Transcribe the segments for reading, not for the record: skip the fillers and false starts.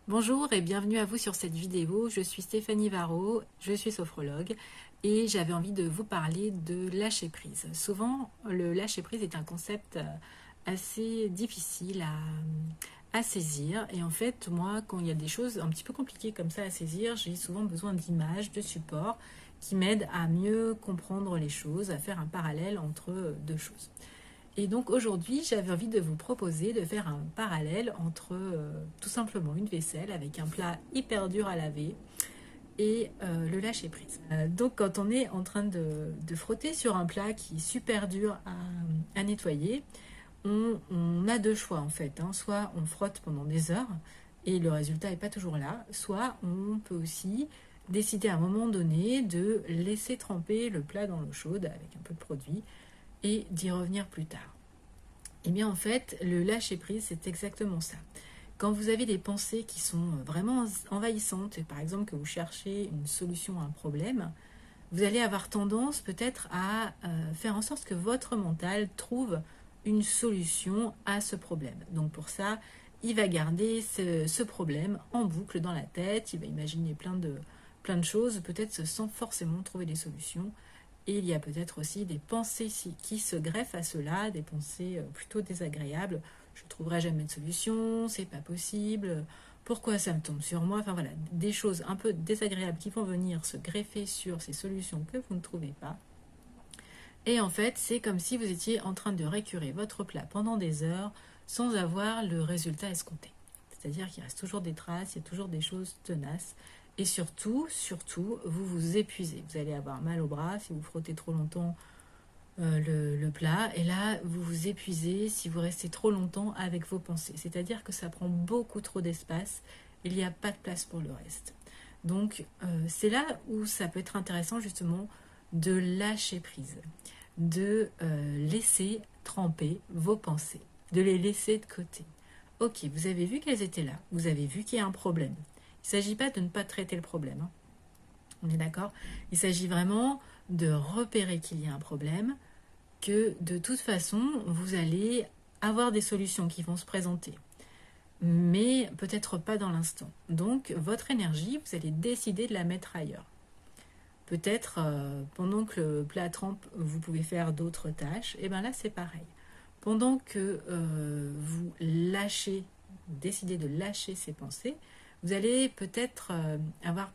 Bonjour et bienvenue à vous sur cette vidéo. Je suis Stéphanie Varro, je suis sophrologue et j'avais envie de vous parler de lâcher prise. Souvent, le lâcher prise est un concept assez difficile à saisir. Et en fait, moi, quand il y a des choses un petit peu compliquées comme ça à saisir, j'ai souvent besoin d'images, de supports qui m'aident à mieux comprendre les choses, à faire un parallèle entre deux choses. Et donc aujourd'hui, j'avais envie de vous proposer de faire un parallèle entre tout simplement une vaisselle avec un plat hyper dur à laver et le lâcher prise. Donc quand on est en train de frotter sur un plat qui est super dur à nettoyer, on a deux choix en fait, hein. Soit on frotte pendant des heures et le résultat n'est pas toujours là, soit on peut aussi décider à un moment donné de laisser tremper le plat dans l'eau chaude avec un peu de produit et d'y revenir plus tard. Eh bien en fait, le lâcher prise, c'est exactement ça. Quand vous avez des pensées qui sont vraiment envahissantes, et par exemple que vous cherchez une solution à un problème, vous allez avoir tendance peut-être à faire en sorte que votre mental trouve une solution à ce problème. Donc pour ça, il va garder ce problème en boucle dans la tête, il va imaginer plein de choses, peut-être sans forcément trouver des solutions. Et il y a peut-être aussi des pensées qui se greffent à cela, des pensées plutôt désagréables. Je ne trouverai jamais de solution, c'est pas possible, pourquoi ça me tombe sur moi? Enfin voilà, des choses un peu désagréables qui vont venir se greffer sur ces solutions que vous ne trouvez pas. Et en fait, c'est comme si vous étiez en train de récurer votre plat pendant des heures sans avoir le résultat escompté. C'est-à-dire qu'il reste toujours des traces, il y a toujours des choses tenaces. Et surtout, vous vous épuisez. Vous allez avoir mal au bras si vous frottez trop longtemps le plat. Et là, vous vous épuisez si vous restez trop longtemps avec vos pensées. C'est-à-dire que ça prend beaucoup trop d'espace. Il n'y a pas de place pour le reste. Donc, c'est là où ça peut être intéressant justement de lâcher prise, de laisser tremper vos pensées, de les laisser de côté. Ok, vous avez vu qu'elles étaient là, vous avez vu qu'il y a un problème. Il ne s'agit pas de ne pas traiter le problème, hein. On est d'accord? Il s'agit vraiment de repérer qu'il y a un problème, que de toute façon, vous allez avoir des solutions qui vont se présenter, mais peut-être pas dans l'instant. Donc, votre énergie, vous allez décider de la mettre ailleurs. Peut-être pendant que le plat trempe, vous pouvez faire d'autres tâches, et bien là c'est pareil. Pendant que vous lâchez, décidez de lâcher ces pensées, vous allez peut-être avoir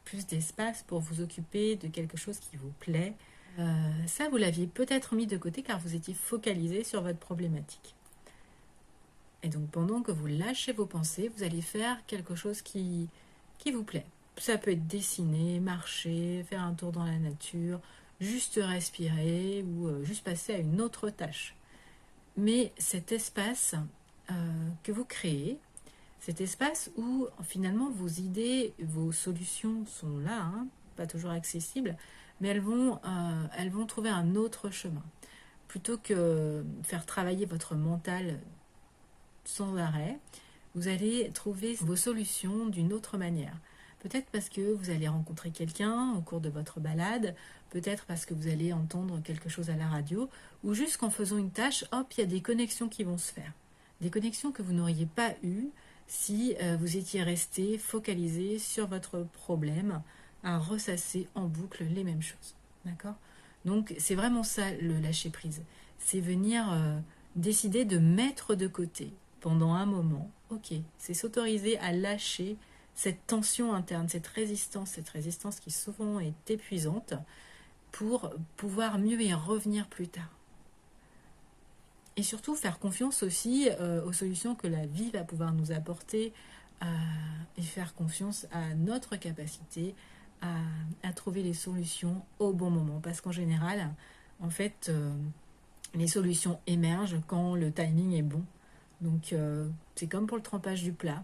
plus d'espace pour vous occuper de quelque chose qui vous plaît. Ça, vous l'aviez peut-être mis de côté car vous étiez focalisé sur votre problématique. Et donc pendant que vous lâchez vos pensées, vous allez faire quelque chose qui vous plaît. Ça peut être dessiner, marcher, faire un tour dans la nature, juste respirer ou juste passer à une autre tâche. Mais cet espace que vous créez, cet espace où finalement vos idées, vos solutions sont là, hein, pas toujours accessibles, mais elles vont trouver un autre chemin. Plutôt que faire travailler votre mental sans arrêt, vous allez trouver vos solutions d'une autre manière. Peut-être parce que vous allez rencontrer quelqu'un au cours de votre balade, peut-être parce que vous allez entendre quelque chose à la radio, ou juste qu'en faisant une tâche, hop, il y a des connexions qui vont se faire. Des connexions que vous n'auriez pas eues si vous étiez resté focalisé sur votre problème, à ressasser en boucle les mêmes choses. D'accord? Donc c'est vraiment ça le lâcher prise. C'est venir décider de mettre de côté pendant un moment, ok, c'est s'autoriser à lâcher cette tension interne, cette résistance qui souvent est épuisante, pour pouvoir mieux y revenir plus tard. Et surtout faire confiance aussi aux solutions que la vie va pouvoir nous apporter euh, et faire confiance à notre capacité à trouver les solutions au bon moment. Parce qu'en général, en fait, les solutions émergent quand le timing est bon. Donc c'est comme pour le trempage du plat.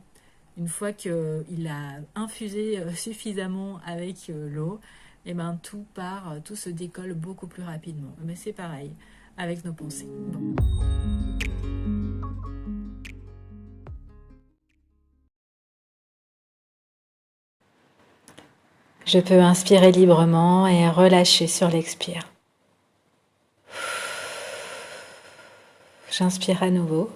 Une fois qu'il a infusé suffisamment avec l'eau, et ben tout part, tout se décolle beaucoup plus rapidement. Mais c'est pareil avec nos pensées. Bon. Je peux inspirer librement et relâcher sur l'expire. J'inspire à nouveau.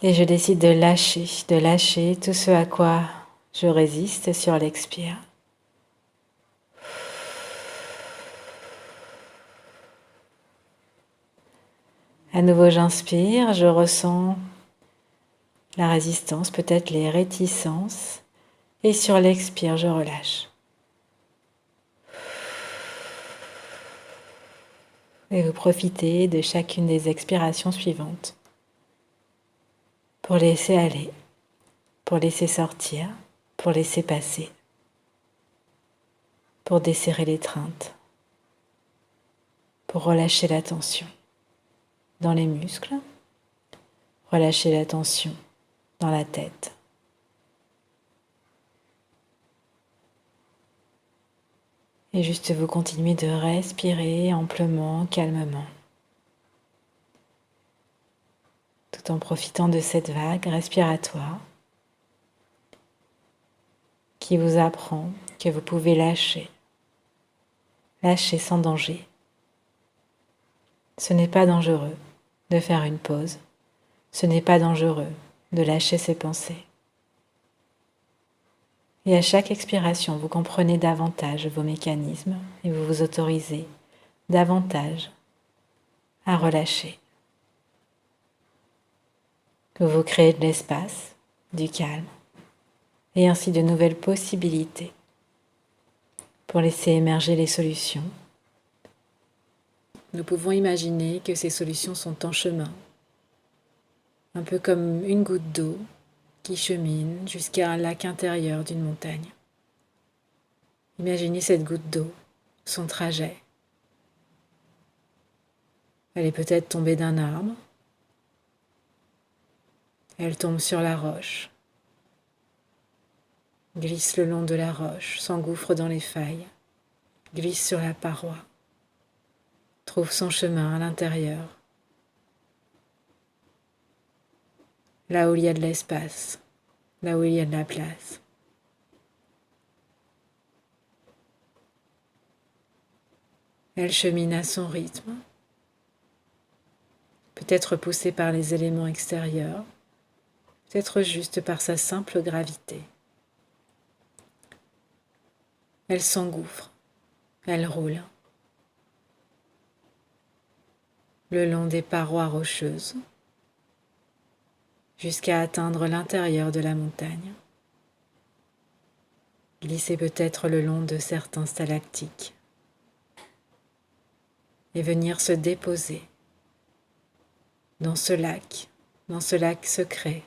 Et je décide de lâcher tout ce à quoi je résiste sur l'expire. À nouveau, j'inspire, je ressens la résistance, peut-être les réticences. Et sur l'expire, je relâche. Et vous profitez de chacune des expirations suivantes pour laisser aller, pour laisser sortir, pour laisser passer, pour desserrer l'étreinte, pour relâcher la tension dans les muscles, relâcher la tension dans la tête. Et juste vous continuez de respirer amplement, calmement, tout en profitant de cette vague respiratoire qui vous apprend que vous pouvez lâcher, lâcher sans danger. Ce n'est pas dangereux de faire une pause, ce n'est pas dangereux de lâcher ses pensées. Et à chaque expiration, vous comprenez davantage vos mécanismes et vous vous autorisez davantage à relâcher. Vous créez de l'espace, du calme et ainsi de nouvelles possibilités pour laisser émerger les solutions. Nous pouvons imaginer que ces solutions sont en chemin, un peu comme une goutte d'eau qui chemine jusqu'à un lac intérieur d'une montagne. Imaginez cette goutte d'eau, son trajet. Elle est peut-être tombée d'un arbre. Elle tombe sur la roche, glisse le long de la roche, s'engouffre dans les failles, glisse sur la paroi, trouve son chemin à l'intérieur, là où il y a de l'espace, là où il y a de la place. Elle chemine à son rythme, peut-être poussée par les éléments extérieurs, peut-être juste par sa simple gravité. Elle s'engouffre, elle roule, le long des parois rocheuses, jusqu'à atteindre l'intérieur de la montagne. Glisser peut-être le long de certains stalactiques et venir se déposer dans ce lac secret,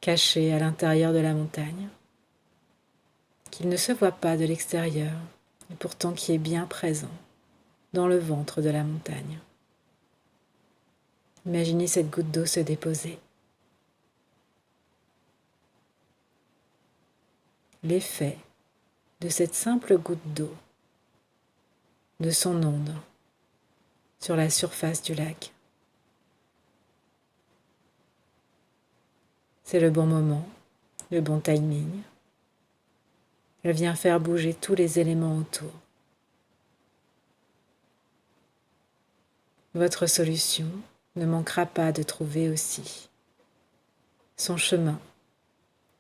caché à l'intérieur de la montagne, qu'il ne se voit pas de l'extérieur, et pourtant qui est bien présent dans le ventre de la montagne. Imaginez cette goutte d'eau se déposer. L'effet de cette simple goutte d'eau, de son onde, sur la surface du lac. C'est le bon moment, le bon timing. Elle vient faire bouger tous les éléments autour. Votre solution ne manquera pas de trouver aussi son chemin,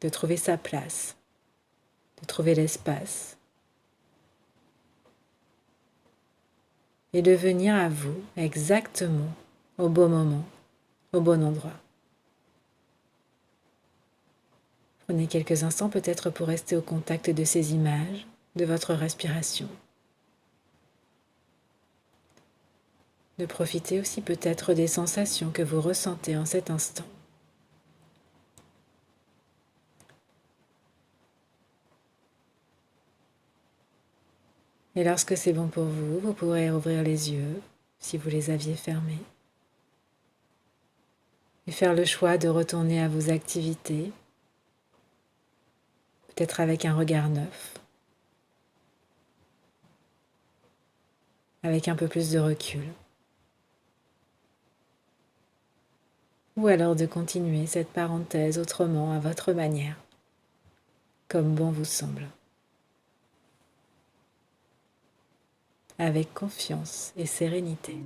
de trouver sa place, de trouver l'espace et de venir à vous exactement au bon moment, au bon endroit. Prenez quelques instants peut-être pour rester au contact de ces images, de votre respiration. De profiter aussi peut-être des sensations que vous ressentez en cet instant. Et lorsque c'est bon pour vous, vous pourrez ouvrir les yeux si vous les aviez fermés et faire le choix de retourner à vos activités, peut-être avec un regard neuf, avec un peu plus de recul. Ou alors de continuer cette parenthèse autrement à votre manière, comme bon vous semble. Avec confiance et sérénité.